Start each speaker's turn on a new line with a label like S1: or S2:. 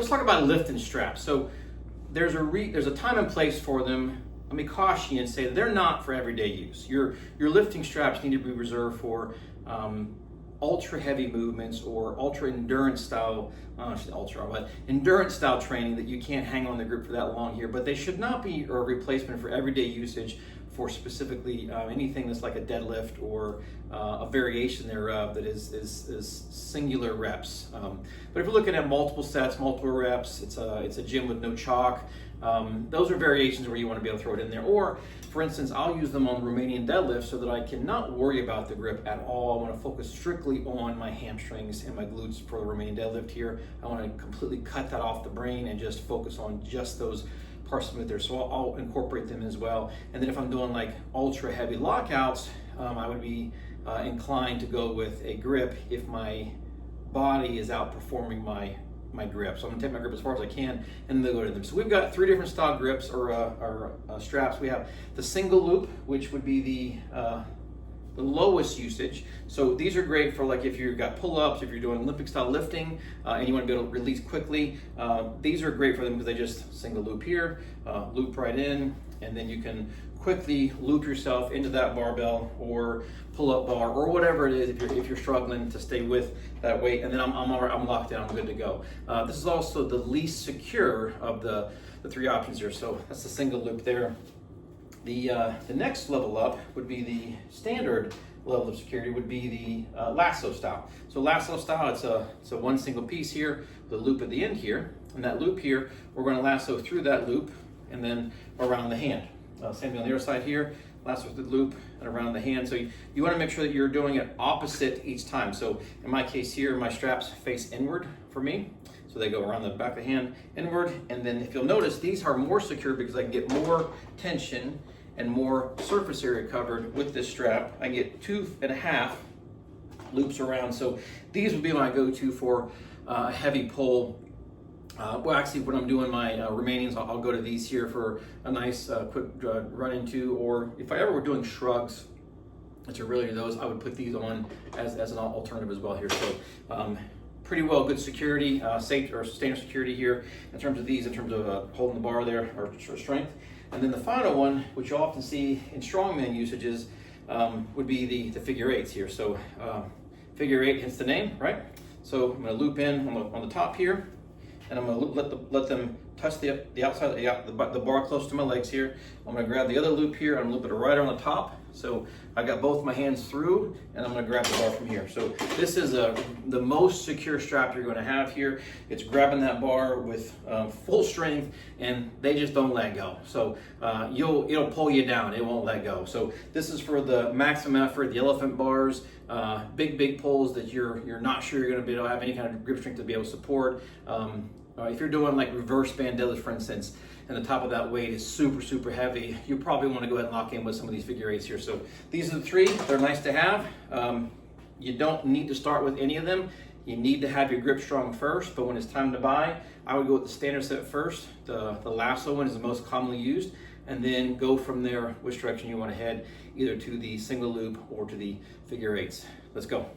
S1: let's talk about lifting straps. So there's a time and place for them. Let me caution you and say that they're not for everyday use. Your lifting straps need to be reserved for ultra heavy movements or ultra endurance style, endurance style training that you can't hang on the grip for that long here. But they should not be a replacement for everyday usage for specifically anything that's like a deadlift or a variation thereof that is singular reps. But if you're looking at multiple sets, multiple reps, it's a gym with no chalk. Those are variations where you want to be able to throw it in there. Or, for instance, I'll use them on Romanian deadlifts so that I can not worry about the grip at all. I want to focus strictly on my hamstrings and my glutes for the Romanian deadlift here. I want to completely cut that off the brain and just focus on just those parts of it there. So I'll incorporate them as well. And then if I'm doing like ultra heavy lockouts, I would be inclined to go with a grip if my body is outperforming my grip. So I'm gonna take my grip as far as I can and then go to them. So we've got 3 different style grips or straps. We have the single loop, which would be the lowest usage. So these are great for like if you've got pull-ups, if you're doing Olympic style lifting and you want to be able to release quickly. These are great for them because they just single loop here, loop right in, and then you can quickly loop yourself into that barbell or pull-up bar or whatever it is if you're struggling to stay with that weight, and then I'm locked down, I'm good to go. This is also the least secure of the 3 options here. So that's the single loop there. The next level up would be the standard level of security would be the lasso style. So lasso style, it's a one single piece here, the loop at the end here, and that loop here, we're going to lasso through that loop and then around the hand. Same thing on the other side here, lasso through the loop and around the hand. So you want to make sure that you're doing it opposite each time. So in my case here, my straps face inward for me. So they go around the back of the hand inward. And then if you'll notice, these are more secure because I can get more tension and more surface area covered with this strap. I get 2.5 loops around. So these would be my go-to for a heavy pull. Well, actually, when I'm doing my Romanians, I'll go to these here for a nice quick run into, or if I ever were doing shrugs, which are really those, I would put these on as an alternative as well here. So pretty well good security, safe or standard security here in terms of these, in terms of holding the bar there or strength. And then the final one, which you'll often see in strongman usages, would be the figure 8s here. So figure 8 hits the name, right? So I'm going to loop in on the top here, and I'm going to let them touch the outside, the bar close to my legs here. I'm going to grab the other loop here, I'm going to loop it right on the top. So I got both my hands through, and I'm going to grab the bar from here. So this is the most secure strap you're going to have here. It's grabbing that bar with full strength, and they just don't let go. So it'll pull you down. It won't let go. So this is for the maximum effort, the elephant bars, big pulls that you're not sure you're going to be able to have any kind of grip strength to be able to support. If you're doing like reverse band deadlift, for instance, and the top of that weight is super heavy, you probably want to go ahead and lock in with some of these figure 8s here. So these are the 3. They're nice to have. You don't need to start with any of them. You need to have your grip strong first, but when it's time to buy, I would go with the standard set first. The lasso one is the most commonly used, and then go from there which direction you want to head, either to the single loop or to the figure 8s. Let's go.